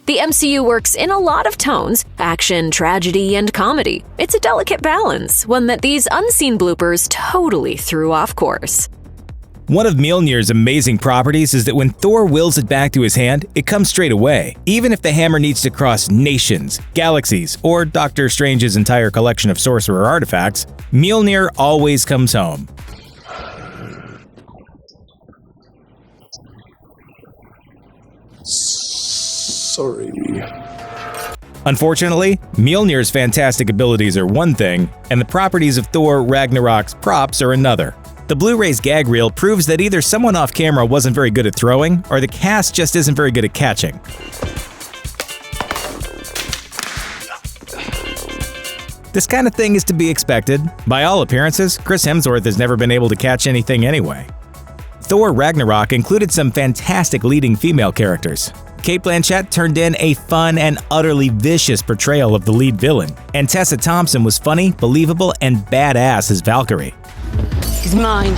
The MCU works in a lot of tones: action, tragedy, and comedy. It's a delicate balance, one that these unseen bloopers totally threw off course. One of Mjolnir's amazing properties is that when Thor wills it back to his hand, it comes straight away. Even if the hammer needs to cross nations, galaxies, or Doctor Strange's entire collection of sorcerer artifacts, Mjolnir always comes home. Sorry. Unfortunately, Mjolnir's fantastic abilities are one thing, and the properties of Thor Ragnarok's props are another. The Blu-ray's gag reel proves that either someone off camera wasn't very good at throwing, or the cast just isn't very good at catching. This kind of thing is to be expected. By all appearances, Chris Hemsworth has never been able to catch anything anyway. Thor Ragnarok included some fantastic leading female characters. Cate Blanchett turned in a fun and utterly vicious portrayal of the lead villain, and Tessa Thompson was funny, believable, and badass as Valkyrie. He's mine.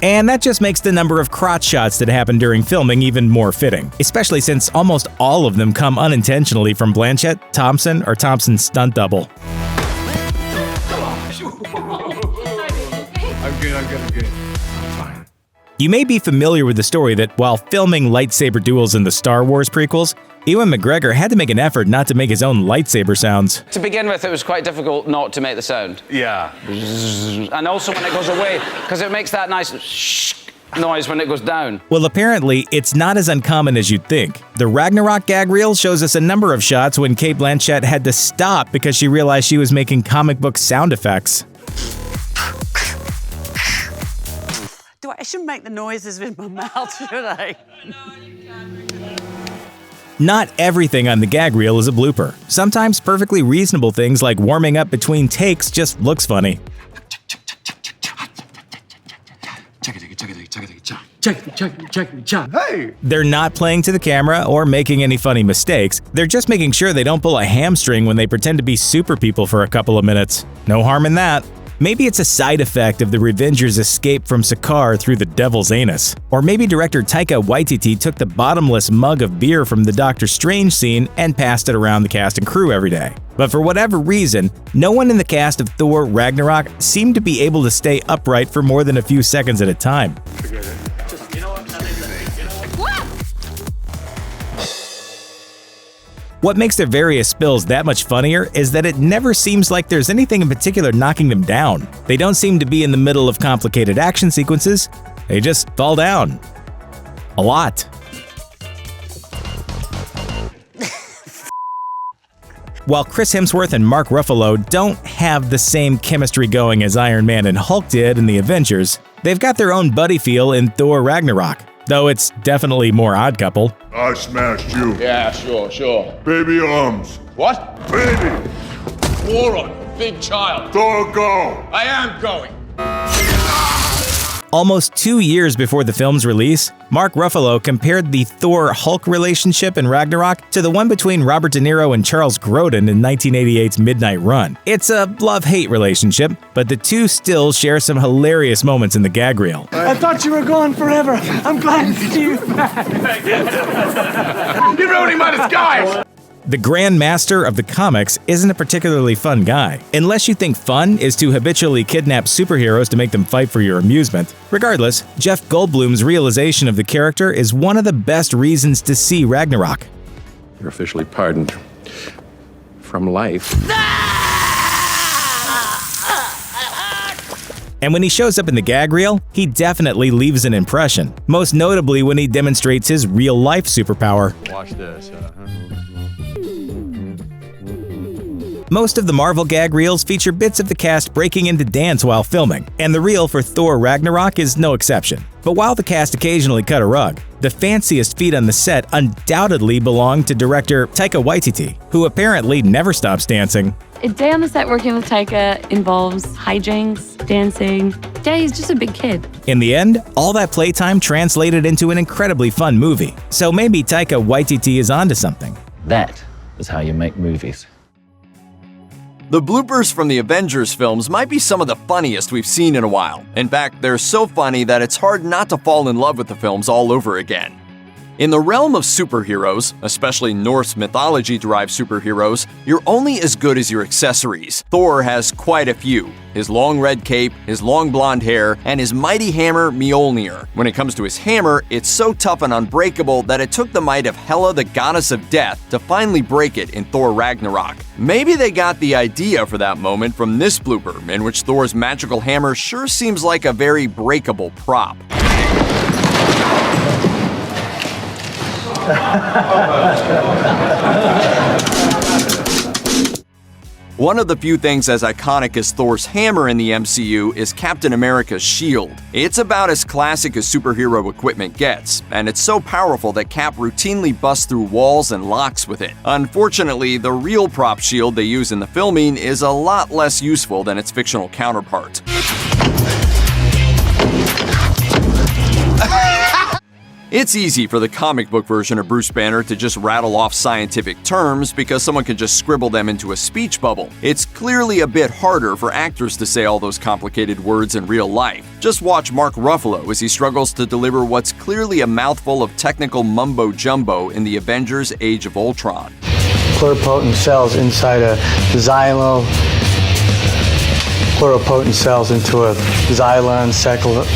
And that just makes the number of crotch shots that happen during filming even more fitting, especially since almost all of them come unintentionally from Blanchett, Thompson, or Thompson's stunt double. I'm good. Fine. You may be familiar with the story that while filming lightsaber duels in the Star Wars prequels, Ewan McGregor had to make an effort not to make his own lightsaber sounds. To begin with, it was quite difficult not to make the sound. Yeah. And also when it goes away, because it makes that nice shh noise when it goes down. Well, apparently, it's not as uncommon as you'd think. The Ragnarok gag reel shows us a number of shots when Cate Blanchett had to stop because she realized she was making comic book sound effects. I shouldn't make the noises with my mouth, should I? Not everything on the gag reel is a blooper. Sometimes perfectly reasonable things like warming up between takes just looks funny. Hey! They're not playing to the camera or making any funny mistakes. They're just making sure they don't pull a hamstring when they pretend to be super people for a couple of minutes. No harm in that. Maybe it's a side effect of the Avengers' escape from Sakaar through the Devil's Anus. Or maybe director Taika Waititi took the bottomless mug of beer from the Doctor Strange scene and passed it around the cast and crew every day. But for whatever reason, no one in the cast of Thor Ragnarok seemed to be able to stay upright for more than a few seconds at a time. What makes their various spills that much funnier is that it never seems like there's anything in particular knocking them down. They don't seem to be in the middle of complicated action sequences, they just fall down. A lot. While Chris Hemsworth and Mark Ruffalo don't have the same chemistry going as Iron Man and Hulk did in the Avengers, they've got their own buddy feel in Thor Ragnarok. Though it's definitely more odd couple. I smashed you. Yeah, sure. Baby arms. What? Baby. Moron. Big child. Thor, go. I am going. Almost 2 years before the film's release, Mark Ruffalo compared the Thor-Hulk relationship in Ragnarok to the one between Robert De Niro and Charles Grodin in 1988's Midnight Run. It's a love-hate relationship, but the two still share some hilarious moments in the gag reel. I thought you were gone forever. I'm glad to see you back. You're ruining my disguise. The Grand Master of the comics isn't a particularly fun guy, unless you think fun is to habitually kidnap superheroes to make them fight for your amusement. Regardless, Jeff Goldblum's realization of the character is one of the best reasons to see Ragnarok. You're officially pardoned from life. And when he shows up in the gag reel, he definitely leaves an impression, most notably when he demonstrates his real-life superpower. Watch this. Most of the Marvel gag reels feature bits of the cast breaking into dance while filming, and the reel for Thor Ragnarok is no exception. But while the cast occasionally cut a rug, the fanciest feat on the set undoubtedly belonged to director Taika Waititi, who apparently never stops dancing. A day on the set working with Taika involves hijinks, dancing. Yeah, he's just a big kid. In the end, all that playtime translated into an incredibly fun movie. So maybe Taika Waititi is onto something. That is how you make movies. The bloopers from the Avengers films might be some of the funniest we've seen in a while. In fact, they're so funny that it's hard not to fall in love with the films all over again. In the realm of superheroes, especially Norse mythology-derived superheroes, you're only as good as your accessories. Thor has quite a few. His long red cape, his long blonde hair, and his mighty hammer Mjolnir. When it comes to his hammer, it's so tough and unbreakable that it took the might of Hela, the goddess of death, to finally break it in Thor Ragnarok. Maybe they got the idea for that moment from this blooper, in which Thor's magical hammer sure seems like a very breakable prop. One of the few things as iconic as Thor's hammer in the MCU is Captain America's shield. It's about as classic as superhero equipment gets, and it's so powerful that Cap routinely busts through walls and locks with it. Unfortunately, the real prop shield they use in the filming is a lot less useful than its fictional counterpart. It's easy for the comic book version of Bruce Banner to just rattle off scientific terms because someone can just scribble them into a speech bubble. It's clearly a bit harder for actors to say all those complicated words in real life. Just watch Mark Ruffalo as he struggles to deliver what's clearly a mouthful of technical mumbo-jumbo in the Avengers Age of Ultron. Pluripotent cells inside a xylo. Pluripotent cells into a xylon cycle.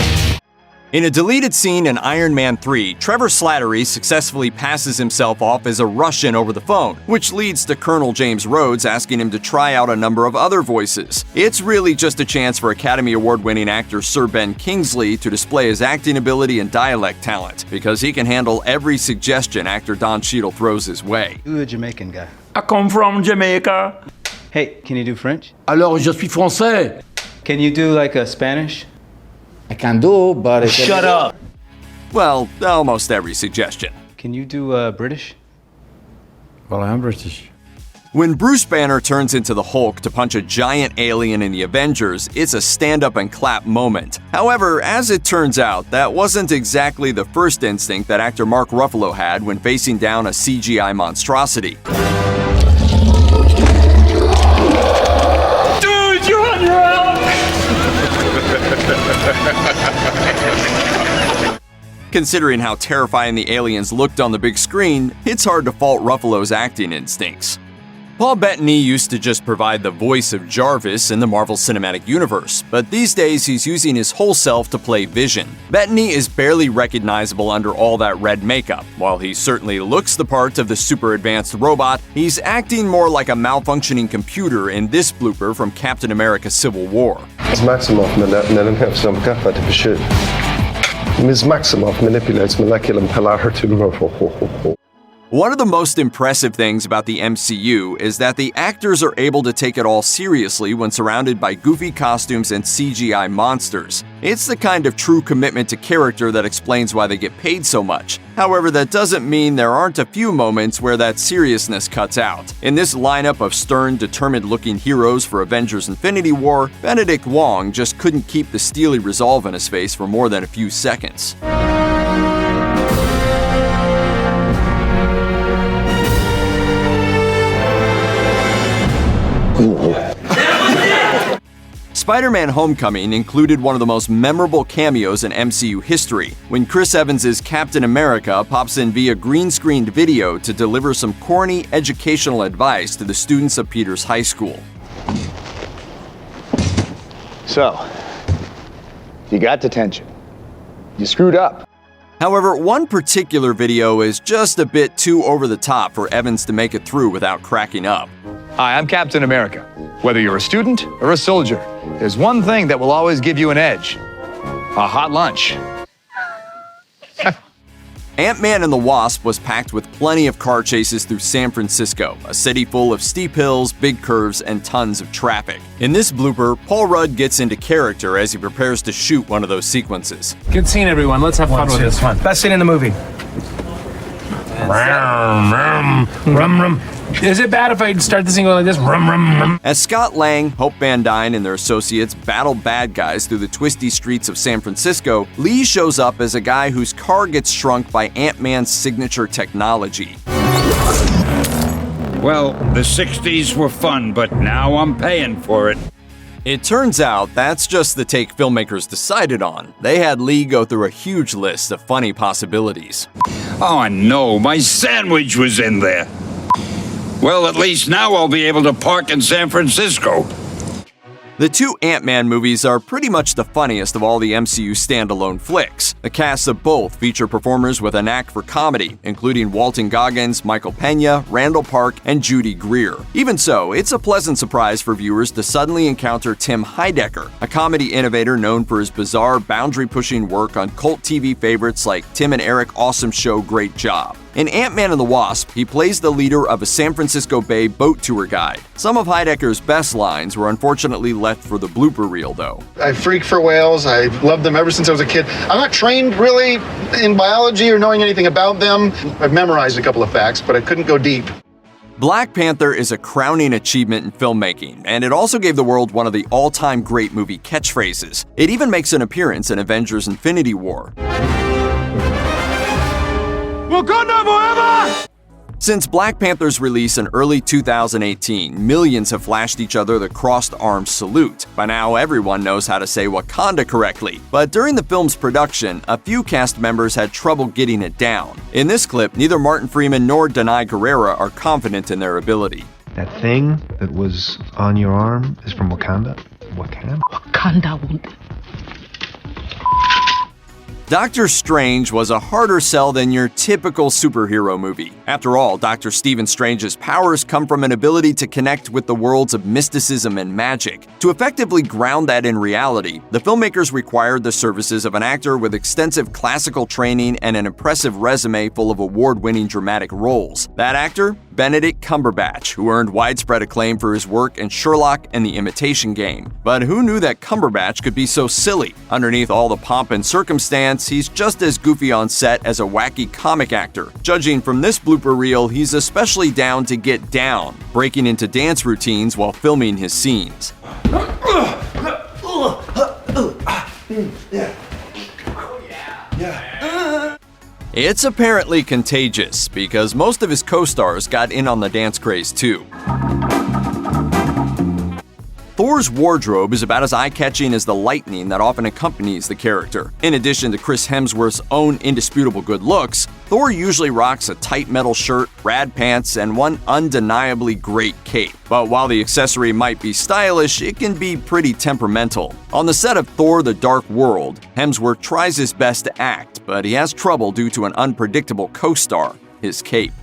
In a deleted scene in Iron Man 3, Trevor Slattery successfully passes himself off as a Russian over the phone, which leads to Colonel James Rhodes asking him to try out a number of other voices. It's really just a chance for Academy Award-winning actor Sir Ben Kingsley to display his acting ability and dialect talent, because he can handle every suggestion actor Don Cheadle throws his way. You're a Jamaican guy. I come from Jamaica. Hey, can you do French? Alors, je suis français. Can you do like a Spanish? I can do, but... Shut up! Well, almost every suggestion. Can you do British? Well, I'm British. When Bruce Banner turns into the Hulk to punch a giant alien in the Avengers, it's a stand-up and clap moment. However, as it turns out, that wasn't exactly the first instinct that actor Mark Ruffalo had when facing down a CGI monstrosity. Dude, you're on your own! Considering how terrifying the aliens looked on the big screen, it's hard to fault Ruffalo's acting instincts. Paul Bettany used to just provide the voice of Jarvis in the Marvel Cinematic Universe, but these days he's using his whole self to play Vision. Bettany is barely recognizable under all that red makeup. While he certainly looks the part of the super advanced robot, he's acting more like a malfunctioning computer in this blooper from Captain America Civil War. Ms. Maximoff Ms. Maximoff manipulates molecular polarity. One of the most impressive things about the MCU is that the actors are able to take it all seriously when surrounded by goofy costumes and CGI monsters. It's the kind of true commitment to character that explains why they get paid so much. However, that doesn't mean there aren't a few moments where that seriousness cuts out. In this lineup of stern, determined-looking heroes for Avengers Infinity War, Benedict Wong just couldn't keep the steely resolve in his face for more than a few seconds. Spider-Man Homecoming included one of the most memorable cameos in MCU history, when Chris Evans' Captain America pops in via green-screened video to deliver some corny educational advice to the students of Peter's high school. So, you got detention. You screwed up. However, one particular video is just a bit too over the top for Evans to make it through without cracking up. Hi, I'm Captain America. Whether you're a student or a soldier, there's one thing that will always give you an edge: a hot lunch. Ant-Man and the Wasp was packed with plenty of car chases through San Francisco, a city full of steep hills, big curves, and tons of traffic. In this blooper, Paul Rudd gets into character as he prepares to shoot one of those sequences. Good scene, everyone. Let's have fun with this one. Best scene in the movie. Is it bad if I start the scene going like this? As Scott Lang, Hope Van Dyne, and their associates battle bad guys through the twisty streets of San Francisco, Lee shows up as a guy whose car gets shrunk by Ant-Man's signature technology. Well, the 60s were fun, but now I'm paying for it. It turns out that's just the take filmmakers decided on. They had Lee go through a huge list of funny possibilities. Oh no, my sandwich was in there. Well, at least now I'll be able to park in San Francisco. The two Ant-Man movies are pretty much the funniest of all the MCU standalone flicks. The casts of both feature performers with a knack for comedy, including Walton Goggins, Michael Pena, Randall Park, and Judy Greer. Even so, it's a pleasant surprise for viewers to suddenly encounter Tim Heidecker, a comedy innovator known for his bizarre, boundary-pushing work on cult TV favorites like Tim and Eric Awesome Show Great Job. In Ant-Man and the Wasp, he plays the leader of a San Francisco Bay boat tour guide. Some of Heidecker's best lines were unfortunately left for the blooper reel, though. I freak for whales. I've loved them ever since I was a kid. I'm not trained really in biology or knowing anything about them. I've memorized a couple of facts, but I couldn't go deep. Black Panther is a crowning achievement in filmmaking, and it also gave the world one of the all-time great movie catchphrases. It even makes an appearance in Avengers Infinity War. Wakanda forever! Since Black Panther's release in early 2018, millions have flashed each other the crossed arms salute. By now, everyone knows how to say Wakanda correctly, but during the film's production, a few cast members had trouble getting it down. In this clip, neither Martin Freeman nor Danai Gurira are confident in their ability. That thing that was on your arm is from Wakanda? Wakanda? Wakanda won't. Doctor Strange was a harder sell than your typical superhero movie. After all, Dr. Stephen Strange's powers come from an ability to connect with the worlds of mysticism and magic. To effectively ground that in reality, the filmmakers required the services of an actor with extensive classical training and an impressive resume full of award-winning dramatic roles. That actor? Benedict Cumberbatch, who earned widespread acclaim for his work in Sherlock and The Imitation Game. But who knew that Cumberbatch could be so silly? Underneath all the pomp and circumstance, he's just as goofy on set as a wacky comic actor. Judging from this blooper reel, he's especially down to get down, breaking into dance routines while filming his scenes. It's apparently contagious, because most of his co-stars got in on the dance craze too. Thor's wardrobe is about as eye-catching as the lightning that often accompanies the character. In addition to Chris Hemsworth's own indisputable good looks, Thor usually rocks a tight metal shirt, rad pants, and one undeniably great cape. But while the accessory might be stylish, it can be pretty temperamental. On the set of Thor: The Dark World, Hemsworth tries his best to act, but he has trouble due to an unpredictable co-star, his cape.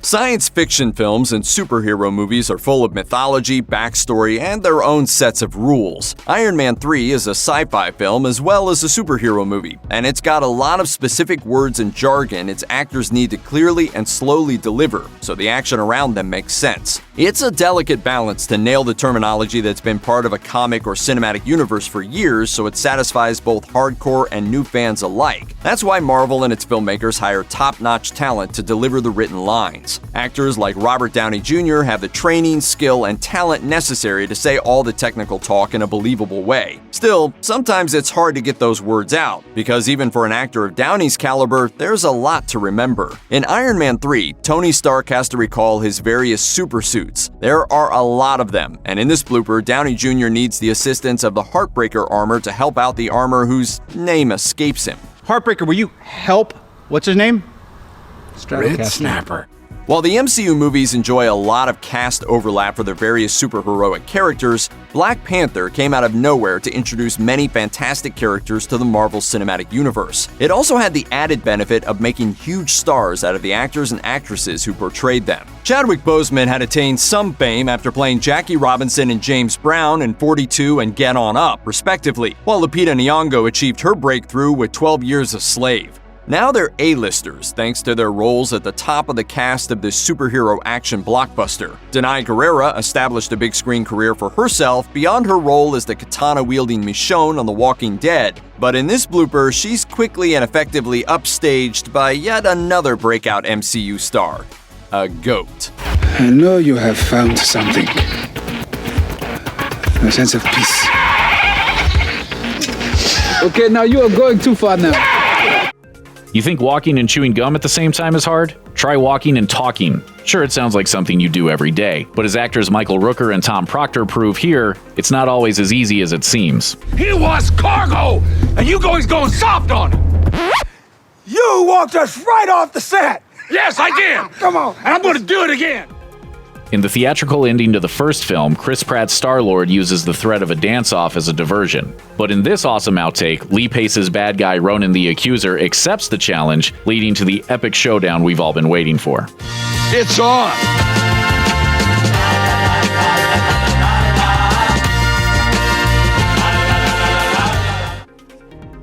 Science fiction films and superhero movies are full of mythology, backstory, and their own sets of rules. Iron Man 3 is a sci-fi film as well as a superhero movie, and it's got a lot of specific words and jargon its actors need to clearly and slowly deliver, so the action around them makes sense. It's a delicate balance to nail the terminology that's been part of a comic or cinematic universe for years, so it satisfies both hardcore and new fans alike. That's why Marvel and its filmmakers hire top-notch talent to deliver the written lines. Actors like Robert Downey Jr. have the training, skill, and talent necessary to say all the technical talk in a believable way. Still, sometimes it's hard to get those words out, because even for an actor of Downey's caliber, there's a lot to remember. In Iron Man 3, Tony Stark has to recall his various super suits. There are a lot of them, and in this blooper, Downey Jr. needs the assistance of the Heartbreaker armor to help out the armor whose name escapes him. Heartbreaker, will you help? What's his name? Red Snapper. While the MCU movies enjoy a lot of cast overlap for their various superheroic characters, Black Panther came out of nowhere to introduce many fantastic characters to the Marvel Cinematic Universe. It also had the added benefit of making huge stars out of the actors and actresses who portrayed them. Chadwick Boseman had attained some fame after playing Jackie Robinson and James Brown in 42 and Get On Up, respectively, while Lupita Nyong'o achieved her breakthrough with 12 Years a Slave. Now they're A-listers thanks to their roles at the top of the cast of this superhero action blockbuster. Danai Gurira established a big screen career for herself beyond her role as the katana-wielding Michonne on The Walking Dead. But in this blooper, she's quickly and effectively upstaged by yet another breakout MCU star, a goat. I know you have found something. A sense of peace. Okay, now you are going too far now. You think walking and chewing gum at the same time is hard? Try walking and talking. Sure, it sounds like something you do every day, but as actors Michael Rooker and Tom Proctor prove here, it's not always as easy as it seems. He was cargo, and you guys going soft on him. You walked us right off the set. Yes, I did. Come on, and I'm going to do it again. In the theatrical ending to the first film, Chris Pratt's Star-Lord uses the threat of a dance-off as a diversion. But in this awesome outtake, Lee Pace's bad guy Ronan the Accuser accepts the challenge, leading to the epic showdown we've all been waiting for. It's on.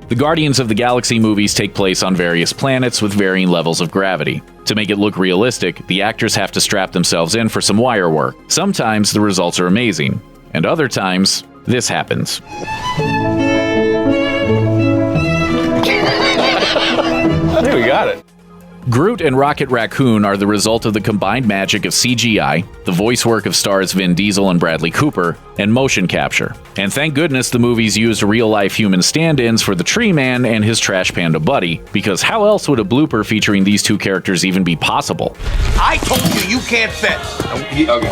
The Guardians of the Galaxy movies take place on various planets with varying levels of gravity. To make it look realistic, the actors have to strap themselves in for some wire work. Sometimes the results are amazing, and other times, this happens. I think we got it. Groot and Rocket Raccoon are the result of the combined magic of CGI, the voice work of stars Vin Diesel and Bradley Cooper, and motion capture. And thank goodness the movies used real-life human stand-ins for the Tree Man and his Trash Panda buddy, because how else would a blooper featuring these two characters even be possible? I told you you can't fence. Okay.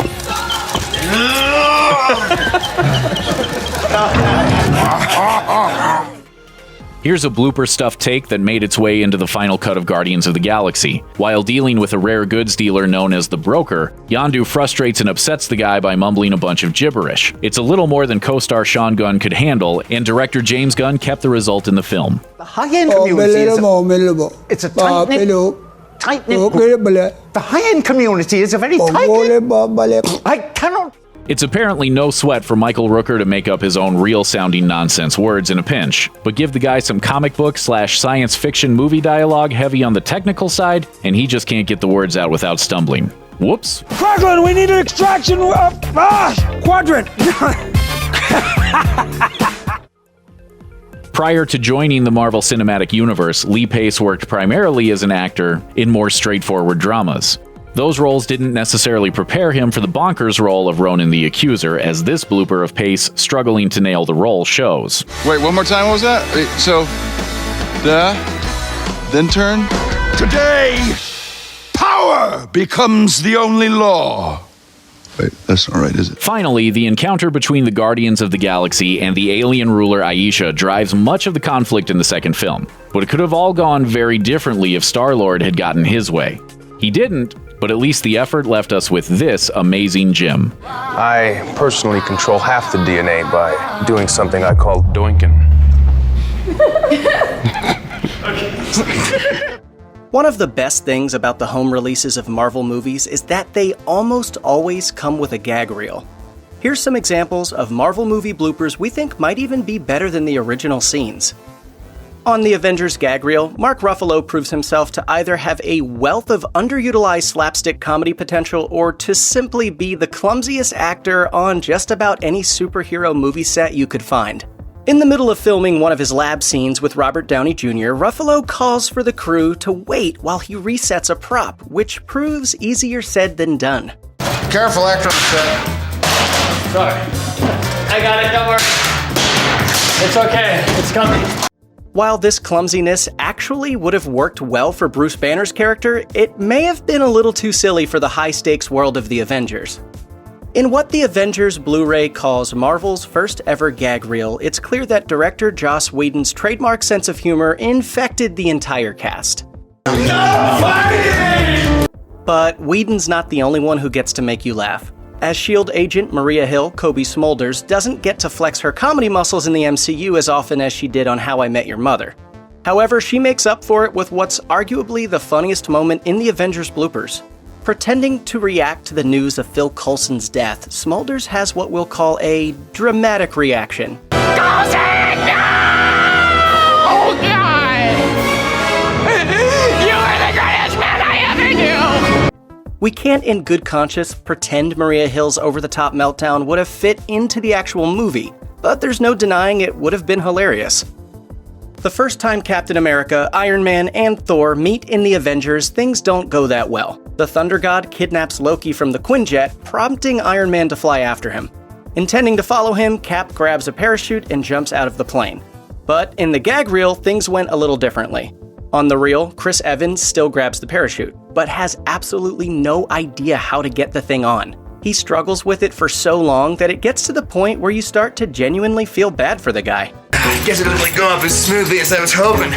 Here's a blooper-stuffed take that made its way into the final cut of Guardians of the Galaxy. While dealing with a rare goods dealer known as the Broker, Yondu frustrates and upsets the guy by mumbling a bunch of gibberish. It's a little more than co-star Sean Gunn could handle, and director James Gunn kept the result in the film. The high-end community is a tight-knit group. The high-end community is a very tight-knit. I cannot... It's apparently no sweat for Michael Rooker to make up his own real-sounding nonsense words in a pinch, but give the guy some comic book/science fiction movie dialogue heavy on the technical side, and he just can't get the words out without stumbling. Whoops. Franklin, we need an extraction quadrant. Prior to joining the Marvel Cinematic Universe, Lee Pace worked primarily as an actor in more straightforward dramas. Those roles didn't necessarily prepare him for the bonkers role of Ronan the Accuser, as this blooper of Pace struggling to nail the role shows. Wait, one more time, what was that? Wait, so, then turn? Today, power becomes the only law. Wait, that's not right, is it? Finally, the encounter between the Guardians of the Galaxy and the alien ruler Aisha drives much of the conflict in the second film. But it could have all gone very differently if Star-Lord had gotten his way. He didn't, but at least the effort left us with this amazing gem. I personally control half the DNA by doing something I call doinking. One of the best things about the home releases of Marvel movies is that they almost always come with a gag reel. Here's some examples of Marvel movie bloopers we think might even be better than the original scenes. On the Avengers gag reel, Mark Ruffalo proves himself to either have a wealth of underutilized slapstick comedy potential or to simply be the clumsiest actor on just about any superhero movie set you could find. In the middle of filming one of his lab scenes with Robert Downey Jr., Ruffalo calls for the crew to wait while he resets a prop, which proves easier said than done. Careful, actor on the set. Sorry. I got it, don't worry. It's okay, it's coming. While this clumsiness actually would have worked well for Bruce Banner's character, it may have been a little too silly for the high-stakes world of the Avengers. In what the Avengers Blu-ray calls Marvel's first ever gag reel, it's clear that director Joss Whedon's trademark sense of humor infected the entire cast. But Whedon's not the only one who gets to make you laugh. As S.H.I.E.L.D. agent Maria Hill, Kobe Smulders, doesn't get to flex her comedy muscles in the MCU as often as she did on How I Met Your Mother. However, she makes up for it with what's arguably the funniest moment in the Avengers bloopers. Pretending to react to the news of Phil Coulson's death, Smulders has what we'll call a dramatic reaction. Coulson, no! Oh, God! You are the greatest man I ever knew! We can't in good conscience pretend Maria Hill's over-the-top meltdown would have fit into the actual movie, but there's no denying it would have been hilarious. The first time Captain America, Iron Man, and Thor meet in the Avengers, things don't go that well. The Thunder God kidnaps Loki from the Quinjet, prompting Iron Man to fly after him. Intending to follow him, Cap grabs a parachute and jumps out of the plane. But in the gag reel, things went a little differently. On the reel, Chris Evans still grabs the parachute, but has absolutely no idea how to get the thing on. He struggles with it for so long that it gets to the point where you start to genuinely feel bad for the guy. Guess it didn't really go off as smoothly as I was hoping.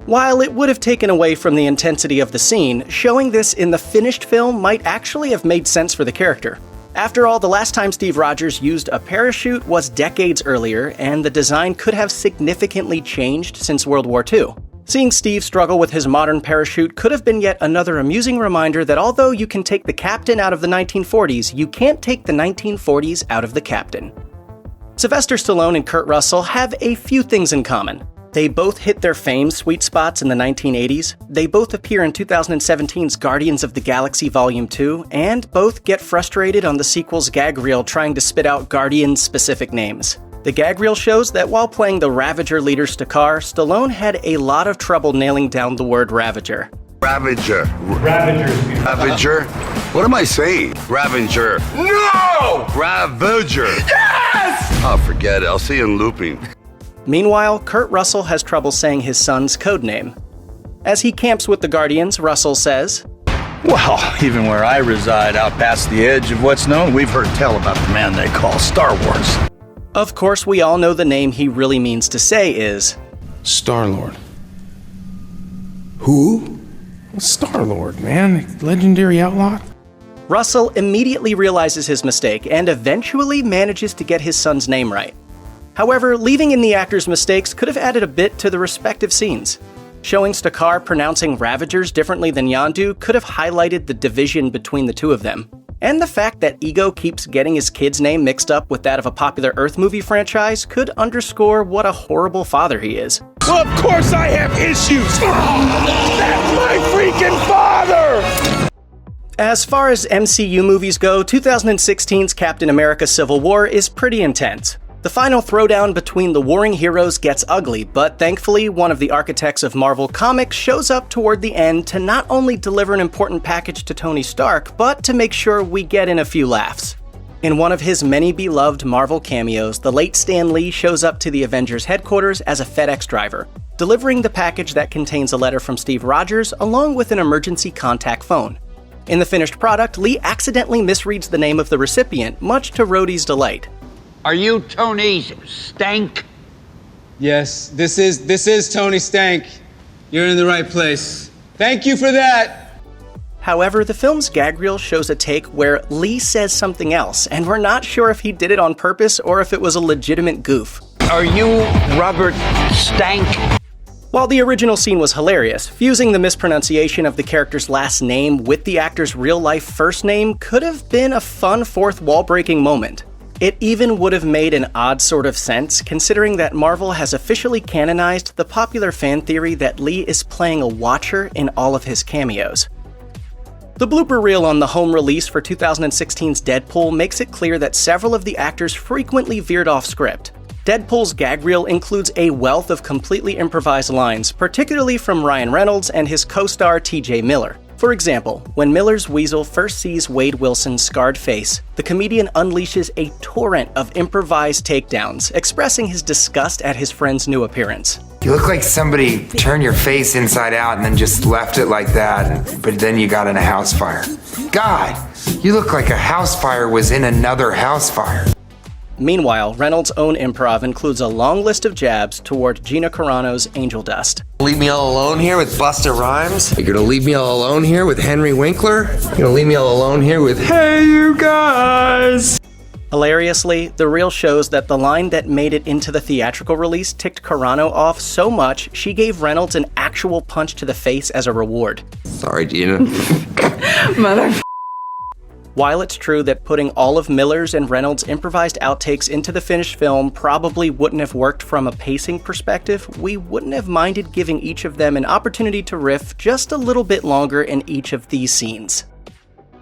While it would have taken away from the intensity of the scene, showing this in the finished film might actually have made sense for the character. After all, the last time Steve Rogers used a parachute was decades earlier, and the design could have significantly changed since World War II. Seeing Steve struggle with his modern parachute could have been yet another amusing reminder that although you can take the captain out of the 1940s, you can't take the 1940s out of the captain. Sylvester Stallone and Kurt Russell have a few things in common. They both hit their fame sweet spots in the 1980s, they both appear in 2017's Guardians of the Galaxy Volume 2, and both get frustrated on the sequel's gag reel trying to spit out Guardian-specific names. The gag reel shows that while playing the Ravager leader Stakar, Stallone had a lot of trouble nailing down the word Ravager. Ravager. Ravager. What am I saying? Ravager. No! Ravager. Yes! Oh, forget it. I'll see you in looping. Meanwhile, Kurt Russell has trouble saying his son's codename. As he camps with the Guardians, Russell says, Well, even where I reside out past the edge of what's known, we've heard tell about the man they call Star Wars. Of course, we all know the name he really means to say is Star-Lord. Who? Star-Lord, man. Legendary outlaw. Russell immediately realizes his mistake and eventually manages to get his son's name right. However, leaving in the actor's mistakes could have added a bit to the respective scenes. Showing Stakar pronouncing Ravagers differently than Yondu could have highlighted the division between the two of them. And the fact that Ego keeps getting his kid's name mixed up with that of a popular Earth movie franchise could underscore what a horrible father he is. Well, of course I have issues! That's my freaking father! As far as MCU movies go, 2016's Captain America Civil War is pretty intense. The final throwdown between the warring heroes gets ugly, but thankfully, one of the architects of Marvel Comics shows up toward the end to not only deliver an important package to Tony Stark, but to make sure we get in a few laughs. In one of his many beloved Marvel cameos, the late Stan Lee shows up to the Avengers headquarters as a FedEx driver, delivering the package that contains a letter from Steve Rogers along with an emergency contact phone. In the finished product, Lee accidentally misreads the name of the recipient, much to Rhodey's delight. Are you Tony Stank? Yes, this is Tony Stank. You're in the right place. Thank you for that. However, the film's gag reel shows a take where Lee says something else, and we're not sure if he did it on purpose or if it was a legitimate goof. Are you Robert Stank? While the original scene was hilarious, fusing the mispronunciation of the character's last name with the actor's real-life first name could have been a fun fourth wall-breaking moment. It even would have made an odd sort of sense, considering that Marvel has officially canonized the popular fan theory that Lee is playing a Watcher in all of his cameos. The blooper reel on the home release for 2016's Deadpool makes it clear that several of the actors frequently veered off script. Deadpool's gag reel includes a wealth of completely improvised lines, particularly from Ryan Reynolds and his co-star TJ Miller. For example, when Miller's Weasel first sees Wade Wilson's scarred face, the comedian unleashes a torrent of improvised takedowns, expressing his disgust at his friend's new appearance. You look like somebody turned your face inside out and then just left it like that, but then you got in a house fire. God, you look like a house fire was in another house fire. Meanwhile, Reynolds' own improv includes a long list of jabs toward Gina Carano's Angel Dust. Leave me all alone here with Busta Rhymes? You're gonna leave me all alone here with Henry Winkler? You're gonna leave me all alone here with Hey You Guys? Hilariously, the reel shows that the line that made it into the theatrical release ticked Carano off so much, she gave Reynolds an actual punch to the face as a reward. Sorry, Gina. Mother. While it's true that putting all of Miller's and Reynolds' improvised outtakes into the finished film probably wouldn't have worked from a pacing perspective, we wouldn't have minded giving each of them an opportunity to riff just a little bit longer in each of these scenes.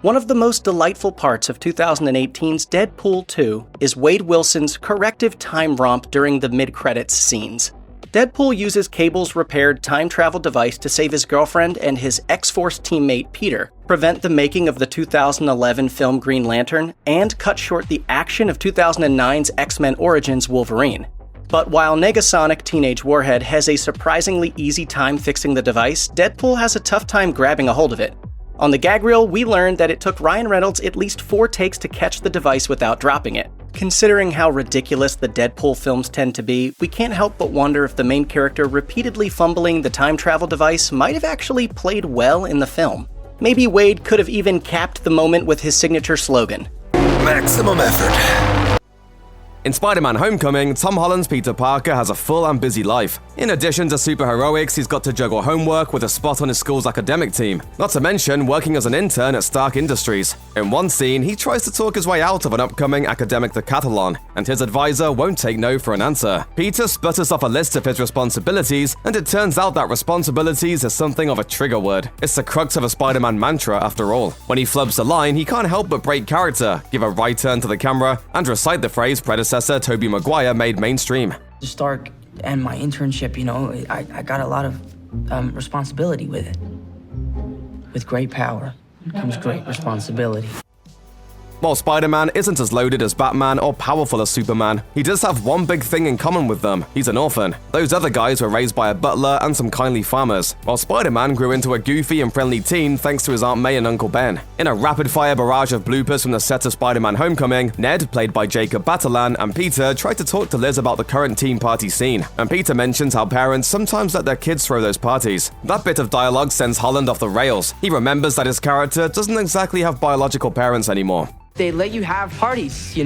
One of the most delightful parts of 2018's Deadpool 2 is Wade Wilson's corrective time romp during the mid-credits scenes. Deadpool uses Cable's repaired time travel device to save his girlfriend and his X-Force teammate Peter, prevent the making of the 2011 film Green Lantern, and cut short the action of 2009's X-Men Origins Wolverine. But while Negasonic Teenage Warhead has a surprisingly easy time fixing the device, Deadpool has a tough time grabbing a hold of it. On the gag reel, we learned that it took Ryan Reynolds at least 4 takes to catch the device without dropping it. Considering how ridiculous the Deadpool films tend to be, we can't help but wonder if the main character repeatedly fumbling the time travel device might have actually played well in the film. Maybe Wade could have even capped the moment with his signature slogan. Maximum effort. In Spider-Man Homecoming, Tom Holland's Peter Parker has a full and busy life. In addition to superheroics, he's got to juggle homework with a spot on his school's academic team, not to mention working as an intern at Stark Industries. In one scene, he tries to talk his way out of an upcoming academic decathlon, and his advisor won't take no for an answer. Peter sputters off a list of his responsibilities, and it turns out that responsibilities is something of a trigger word. It's the crux of a Spider-Man mantra, after all. When he flubs a line, he can't help but break character, give a right turn to the camera, and recite the phrase predecessor Tobey Maguire made mainstream. Stark and my internship, I got a lot of responsibility with it. With great power comes great responsibility. While Spider-Man isn't as loaded as Batman or powerful as Superman, he does have one big thing in common with them: he's an orphan. Those other guys were raised by a butler and some kindly farmers, while Spider-Man grew into a goofy and friendly teen thanks to his Aunt May and Uncle Ben. In a rapid-fire barrage of bloopers from the set of Spider-Man Homecoming, Ned, played by Jacob Batalon, and Peter try to talk to Liz about the current teen party scene, and Peter mentions how parents sometimes let their kids throw those parties. That bit of dialogue sends Holland off the rails. He remembers that his character doesn't exactly have biological parents anymore. They let you have parties,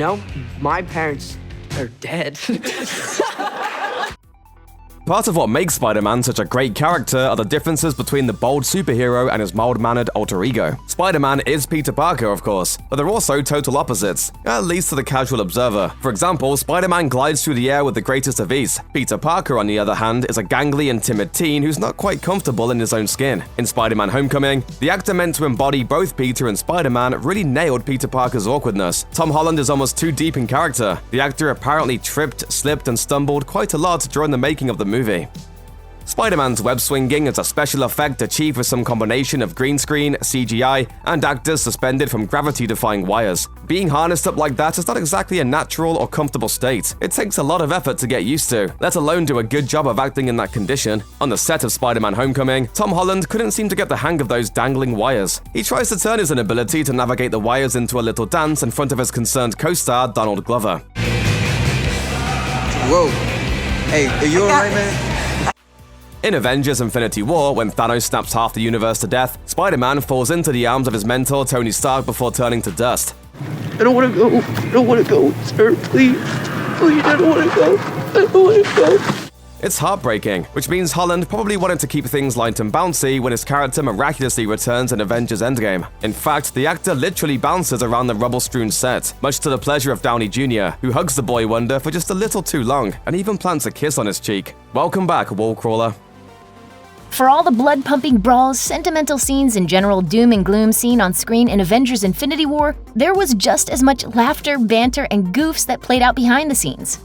My parents are dead. Part of what makes Spider-Man such a great character are the differences between the bold superhero and his mild-mannered alter ego. Spider-Man is Peter Parker, of course, but they're also total opposites, at least to the casual observer. For example, Spider-Man glides through the air with the greatest of ease. Peter Parker, on the other hand, is a gangly and timid teen who's not quite comfortable in his own skin. In Spider-Man Homecoming, the actor meant to embody both Peter and Spider-Man really nailed Peter Parker's awkwardness. Tom Holland is almost too deep in character. The actor apparently tripped, slipped, and stumbled quite a lot during the making of the movie. Spider-Man's web swinging is a special effect achieved with some combination of green screen, CGI, and actors suspended from gravity-defying wires. Being harnessed up like that is not exactly a natural or comfortable state. It takes a lot of effort to get used to, let alone do a good job of acting in that condition. On the set of Spider-Man Homecoming, Tom Holland couldn't seem to get the hang of those dangling wires. He tries to turn his inability to navigate the wires into a little dance in front of his concerned co-star Donald Glover. Whoa. Hey, are you alright, man? In Avengers Infinity War, when Thanos snaps half the universe to death, Spider-Man falls into the arms of his mentor Tony Stark before turning to dust. I don't want to go. I don't want to go, sir. Please. Please, I don't want to go. I don't want to go. It's heartbreaking, which means Holland probably wanted to keep things light and bouncy when his character miraculously returns in Avengers Endgame. In fact, the actor literally bounces around the rubble-strewn set, much to the pleasure of Downey Jr., who hugs the boy wonder for just a little too long, and even plants a kiss on his cheek. Welcome back, Wallcrawler. For all the blood-pumping brawls, sentimental scenes, and general doom and gloom seen on screen in Avengers Infinity War, there was just as much laughter, banter, and goofs that played out behind the scenes.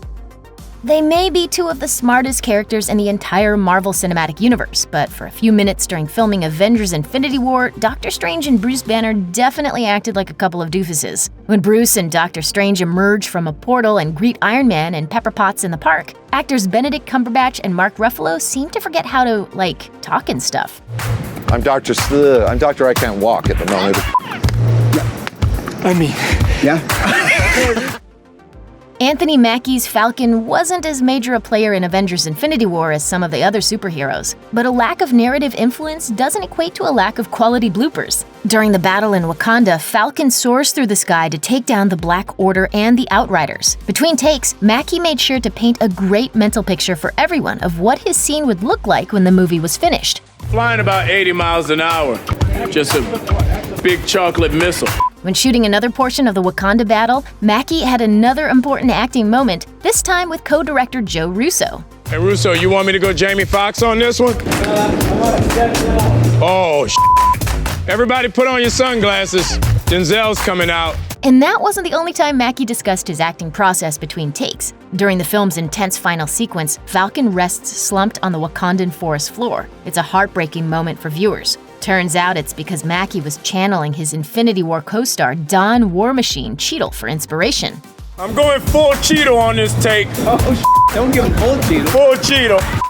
They may be two of the smartest characters in the entire Marvel Cinematic Universe, but for a few minutes during filming Avengers Infinity War, Doctor Strange and Bruce Banner definitely acted like a couple of doofuses. When Bruce and Doctor Strange emerge from a portal and greet Iron Man and Pepper Potts in the park, actors Benedict Cumberbatch and Mark Ruffalo seem to forget how to, talk and stuff. I'm Dr. I Can't Walk at the moment. Yeah? Anthony Mackie's Falcon wasn't as major a player in Avengers Infinity War as some of the other superheroes, but a lack of narrative influence doesn't equate to a lack of quality bloopers. During the battle in Wakanda, Falcon soars through the sky to take down the Black Order and the Outriders. Between takes, Mackie made sure to paint a great mental picture for everyone of what his scene would look like when the movie was finished. Flying about 80 miles an hour. Just a big chocolate missile. When shooting another portion of the Wakanda battle, Mackie had another important acting moment, this time with co-director Joe Russo. Hey, Russo, you want me to go Jamie Foxx on this one? Oh, everybody put on your sunglasses. Denzel's coming out. And that wasn't the only time Mackie discussed his acting process between takes. During the film's intense final sequence, Falcon rests slumped on the Wakandan forest floor. It's a heartbreaking moment for viewers. Turns out it's because Mackie was channeling his Infinity War co-star Don War Machine Cheadle for inspiration. I'm going full Cheeto on this take. Oh, don't give him full Cheeto. Full Cheeto.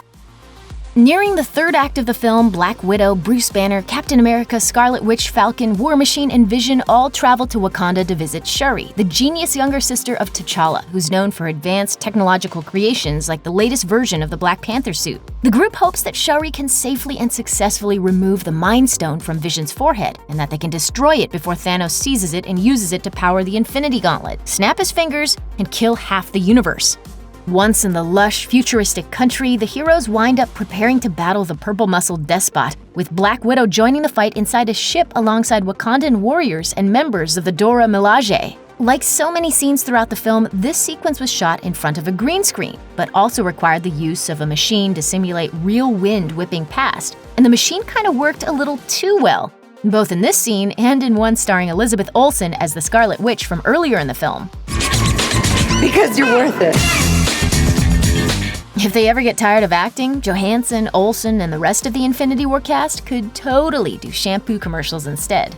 Nearing the third act of the film, Black Widow, Bruce Banner, Captain America, Scarlet Witch, Falcon, War Machine, and Vision all travel to Wakanda to visit Shuri, the genius younger sister of T'Challa, who's known for advanced technological creations like the latest version of the Black Panther suit. The group hopes that Shuri can safely and successfully remove the Mind Stone from Vision's forehead, and that they can destroy it before Thanos seizes it and uses it to power the Infinity Gauntlet, snap his fingers, and kill half the universe. Once in the lush, futuristic country, the heroes wind up preparing to battle the purple-muscled despot, with Black Widow joining the fight inside a ship alongside Wakandan warriors and members of the Dora Milaje. Like so many scenes throughout the film, this sequence was shot in front of a green screen, but also required the use of a machine to simulate real wind whipping past, and the machine kind of worked a little too well, both in this scene and in one starring Elizabeth Olsen as the Scarlet Witch from earlier in the film. Because you're worth it. If they ever get tired of acting, Johansson, Olsen, and the rest of the Infinity War cast could totally do shampoo commercials instead.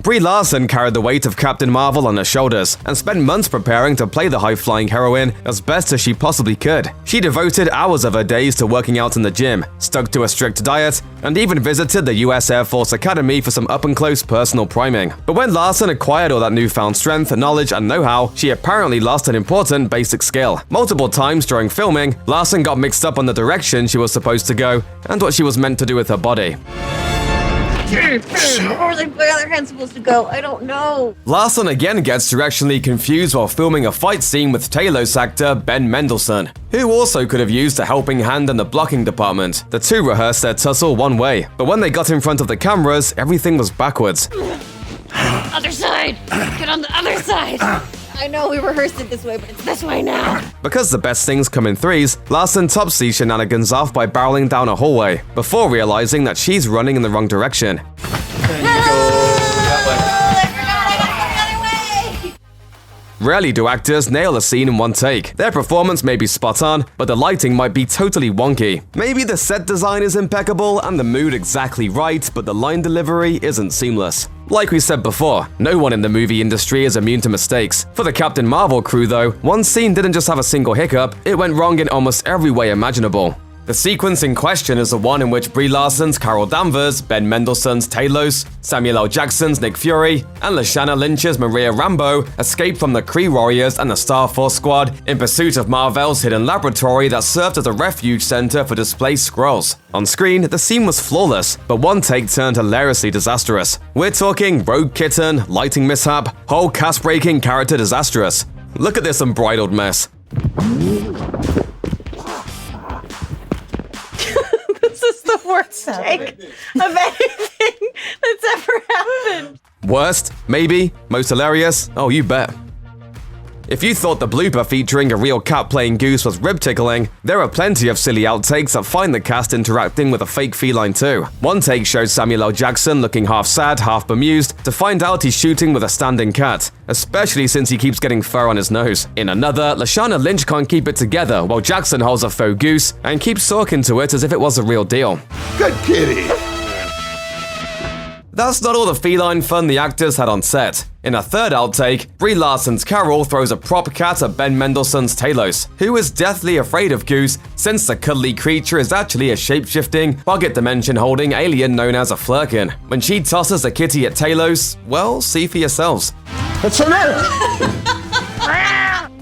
Brie Larson carried the weight of Captain Marvel on her shoulders and spent months preparing to play the high-flying heroine as best as she possibly could. She devoted hours of her days to working out in the gym, stuck to a strict diet, and even visited the US Air Force Academy for some up-and-close personal priming. But when Larson acquired all that newfound strength, knowledge, and know-how, she apparently lost an important basic skill. Multiple times during filming, Larson got mixed up on the direction she was supposed to go and what she was meant to do with her body. Where's my other hand supposed to go? I don't know. Larson again gets directionally confused while filming a fight scene with Talos actor Ben Mendelsohn, who also could have used a helping hand in the blocking department. The two rehearsed their tussle one way, but when they got in front of the cameras, everything was backwards. Other side! Get on the other side! I know we rehearsed it this way, but it's this way now. Because the best things come in threes, Larson tops these shenanigans off by barreling down a hallway, before realizing that she's running in the wrong direction. Rarely do actors nail a scene in one take. Their performance may be spot on, but the lighting might be totally wonky. Maybe the set design is impeccable and the mood exactly right, but the line delivery isn't seamless. Like we said before, no one in the movie industry is immune to mistakes. For the Captain Marvel crew though, one scene didn't just have a single hiccup, it went wrong in almost every way imaginable. The sequence in question is the one in which Brie Larson's Carol Danvers, Ben Mendelsohn's Talos, Samuel L. Jackson's Nick Fury, and Lashana Lynch's Maria Rambeau escape from the Kree Warriors and the Star Force Squad in pursuit of Mar-Vell's hidden laboratory that served as a refuge center for displaced Skrulls. On screen, the scene was flawless, but one take turned hilariously disastrous. We're talking rogue kitten, lighting mishap, whole cast-breaking character disastrous. Look at this unbridled mess. This is the worst take of anything that's ever happened. Worst? Maybe? Most hilarious? Oh, you bet. If you thought the blooper featuring a real cat playing Goose was rib-tickling, there are plenty of silly outtakes that find the cast interacting with a fake feline too. One take shows Samuel L. Jackson looking half sad, half bemused, to find out he's shooting with a standing cat, especially since he keeps getting fur on his nose. In another, Lashana Lynch can't keep it together while Jackson holds a faux goose and keeps talking to it as if it was a real deal. Good kitty. That's not all the feline fun the actors had on set. In a third outtake, Brie Larson's Carol throws a prop cat at Ben Mendelsohn's Talos, who is deathly afraid of Goose since the cuddly creature is actually a shape-shifting, bucket dimension-holding alien known as a Flurkin. When she tosses the kitty at Talos, well, see for yourselves. It's a minute!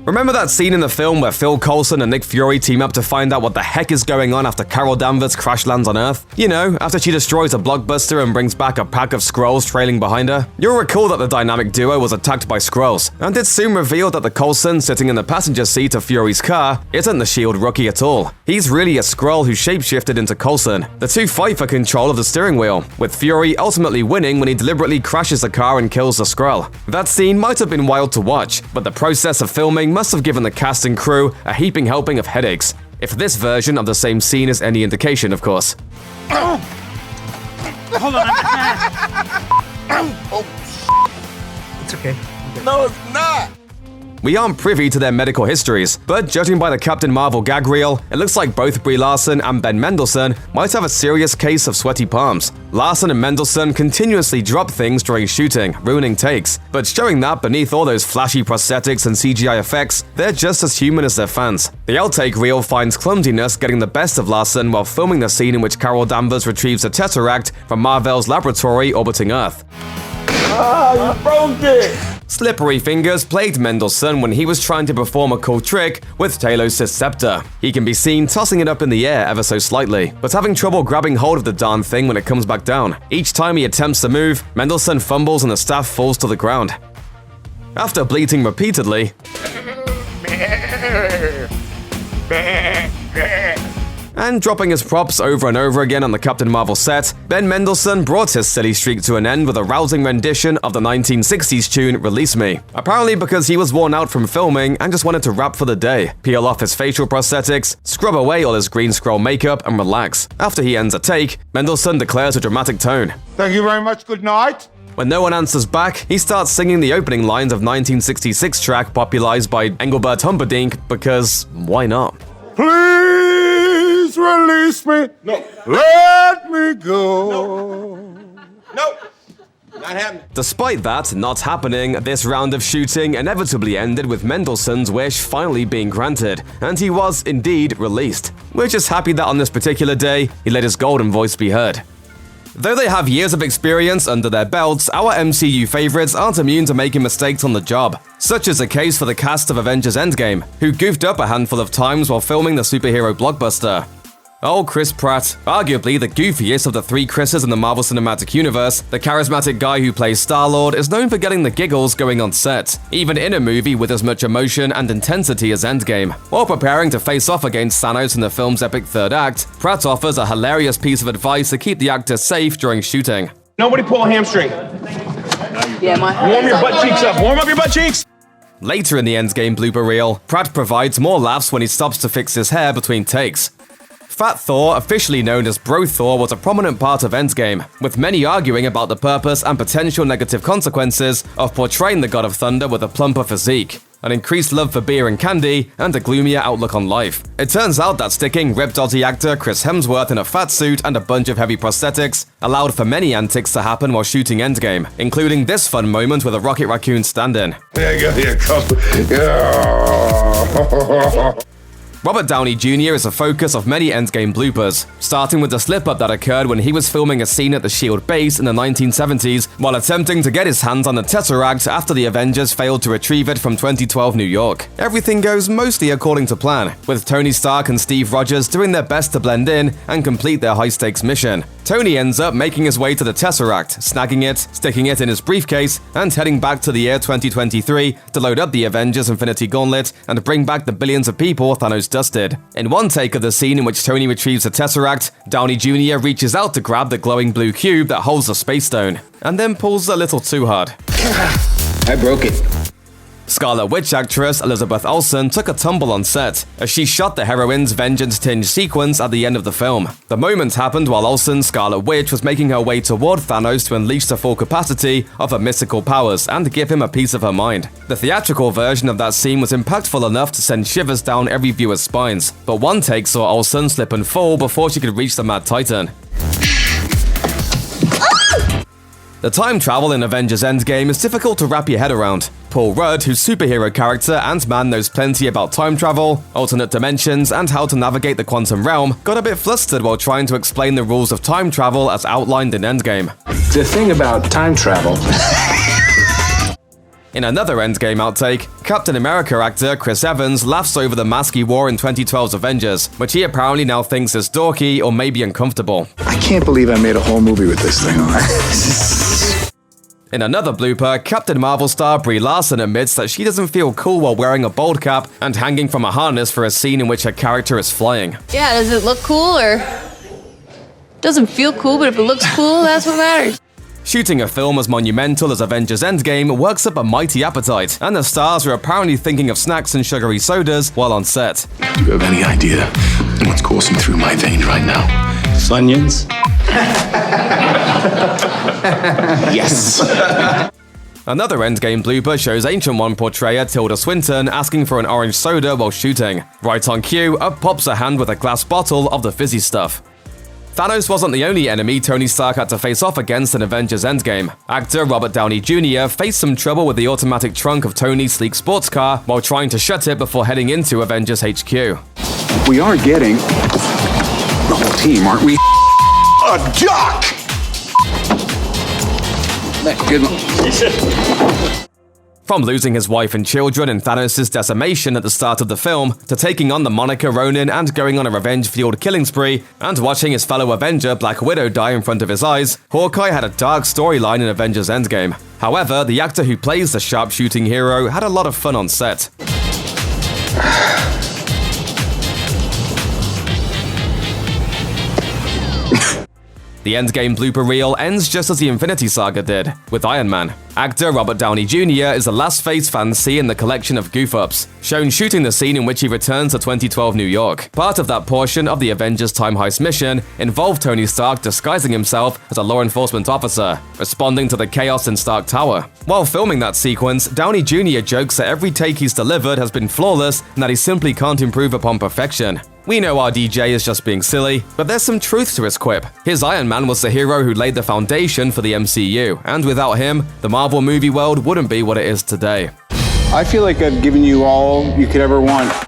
Remember that scene in the film where Phil Coulson and Nick Fury team up to find out what the heck is going on after Carol Danvers crash lands on Earth? You know, after she destroys a blockbuster and brings back a pack of Skrulls trailing behind her? You'll recall that the dynamic duo was attacked by Skrulls, and it soon revealed that the Coulson sitting in the passenger seat of Fury's car isn't the S.H.I.E.L.D. rookie at all. He's really a Skrull who shapeshifted into Coulson. The two fight for control of the steering wheel, with Fury ultimately winning when he deliberately crashes the car and kills the Skrull. That scene might have been wild to watch, but the process of filming must have given the cast and crew a heaping helping of headaches. If this version of the same scene is any indication, of course. Hold on, I'm It's okay. No, it's not. We aren't privy to their medical histories, but judging by the Captain Marvel gag reel, it looks like both Brie Larson and Ben Mendelsohn might have a serious case of sweaty palms. Larson and Mendelsohn continuously drop things during shooting, ruining takes, but showing that beneath all those flashy prosthetics and CGI effects, they're just as human as their fans. The outtake reel finds clumsiness getting the best of Larson while filming the scene in which Carol Danvers retrieves a Tesseract from Mar-Vell's laboratory orbiting Earth. Ah, you broke it! Slippery Fingers played Mendelsohn when he was trying to perform a cool trick with Talos' scepter. He can be seen tossing it up in the air ever so slightly, but having trouble grabbing hold of the darn thing when it comes back down. Each time he attempts to move, Mendelsohn fumbles and the staff falls to the ground. After bleating repeatedly, and dropping his props over and over again on the Captain Marvel set, Ben Mendelsohn brought his silly streak to an end with a rousing rendition of the 1960s tune Release Me. Apparently because he was worn out from filming and just wanted to rap for the day, peel off his facial prosthetics, scrub away all his green scroll makeup, and relax. After he ends a take, Mendelsohn declares a dramatic tone. Thank you very much, good night. When no one answers back, he starts singing the opening lines of 1966 track popularized by Engelbert Humperdinck because why not? Please release me. No. Let me go. No. Not happening. Despite that not happening, this round of shooting inevitably ended with Mendelsohn's wish finally being granted, and he was indeed released. We're just happy that on this particular day, he let his golden voice be heard. Though they have years of experience under their belts, our MCU favorites aren't immune to making mistakes on the job. Such is the case for the cast of Avengers Endgame, who goofed up a handful of times while filming the superhero blockbuster. Oh, Chris Pratt, arguably the goofiest of the three Chris's in the Marvel Cinematic Universe, the charismatic guy who plays Star-Lord is known for getting the giggles going on set, even in a movie with as much emotion and intensity as Endgame. While preparing to face off against Thanos in the film's epic third act, Pratt offers a hilarious piece of advice to keep the actor safe during shooting. Nobody pull a hamstring. Yeah, Warm your butt cheeks up. Warm up your butt cheeks. Later in the Endgame blooper reel, Pratt provides more laughs when he stops to fix his hair between takes. Fat Thor, officially known as Bro Thor, was a prominent part of Endgame, with many arguing about the purpose and potential negative consequences of portraying the God of Thunder with a plumper physique, an increased love for beer and candy, and a gloomier outlook on life. It turns out that sticking ripped Aussie actor Chris Hemsworth in a fat suit and a bunch of heavy prosthetics allowed for many antics to happen while shooting Endgame, including this fun moment with a Rocket Raccoon stand-in. Robert Downey Jr. is a focus of many Endgame bloopers, starting with the slip-up that occurred when he was filming a scene at the S.H.I.E.L.D. base in the 1970s while attempting to get his hands on the Tesseract after the Avengers failed to retrieve it from 2012 New York. Everything goes mostly according to plan, with Tony Stark and Steve Rogers doing their best to blend in and complete their high-stakes mission. Tony ends up making his way to the Tesseract, snagging it, sticking it in his briefcase, and heading back to the year 2023 to load up the Avengers Infinity Gauntlet and bring back the billions of people Thanos dusted. In one take of the scene in which Tony retrieves the Tesseract, Downey Jr. reaches out to grab the glowing blue cube that holds the Space Stone, and then pulls a little too hard. I broke it. Scarlet Witch actress Elizabeth Olsen took a tumble on set as she shot the heroine's vengeance-tinged sequence at the end of the film. The moment happened while Olsen, Scarlet Witch, was making her way toward Thanos to unleash the full capacity of her mystical powers and give him a piece of her mind. The theatrical version of that scene was impactful enough to send shivers down every viewer's spines, but one take saw Olsen slip and fall before she could reach the Mad Titan. The time travel in Avengers Endgame is difficult to wrap your head around. Paul Rudd, whose superhero character Ant-Man knows plenty about time travel, alternate dimensions, and how to navigate the quantum realm, got a bit flustered while trying to explain the rules of time travel as outlined in Endgame. The thing about time travel... In another Endgame outtake, Captain America actor Chris Evans laughs over the mask he wore in 2012's Avengers, which he apparently now thinks is dorky or maybe uncomfortable. I can't believe I made a whole movie with this thing on. In another blooper, Captain Marvel star Brie Larson admits that she doesn't feel cool while wearing a bald cap and hanging from a harness for a scene in which her character is flying. Yeah, does it look cool or... Doesn't feel cool, but if it looks cool, that's what matters. Shooting a film as monumental as Avengers Endgame works up a mighty appetite, and the stars are apparently thinking of snacks and sugary sodas while on set. Do you have any idea what's coursing through my veins right now? Funyuns? Yes. Another Endgame blooper shows Ancient One portrayer Tilda Swinton asking for an orange soda while shooting. Right on cue, up pops a hand with a glass bottle of the fizzy stuff. Thanos wasn't the only enemy Tony Stark had to face off against in Avengers Endgame. Actor Robert Downey Jr. faced some trouble with the automatic trunk of Tony's sleek sports car while trying to shut it before heading into Avengers HQ. We are getting the whole team, aren't we? A duck! Good one. From losing his wife and children in Thanos' decimation at the start of the film, to taking on the Monica Ronin and going on a revenge-fueled killing spree, and watching his fellow Avenger Black Widow die in front of his eyes, Hawkeye had a dark storyline in Avengers Endgame. However, the actor who plays the sharpshooting hero had a lot of fun on set. The Endgame blooper reel ends just as the Infinity Saga did, with Iron Man. Actor Robert Downey Jr. is the last face fans see in the collection of goof-ups, shown shooting the scene in which he returns to 2012 New York. Part of that portion of the Avengers time heist mission involved Tony Stark disguising himself as a law enforcement officer, responding to the chaos in Stark Tower. While filming that sequence, Downey Jr. jokes that every take he's delivered has been flawless and that he simply can't improve upon perfection. We know RDJ is just being silly, but there's some truth to his quip. His Iron Man was the hero who laid the foundation for the MCU, and without him, the Marvel movie world wouldn't be what it is today. I feel like I've given you all you could ever want.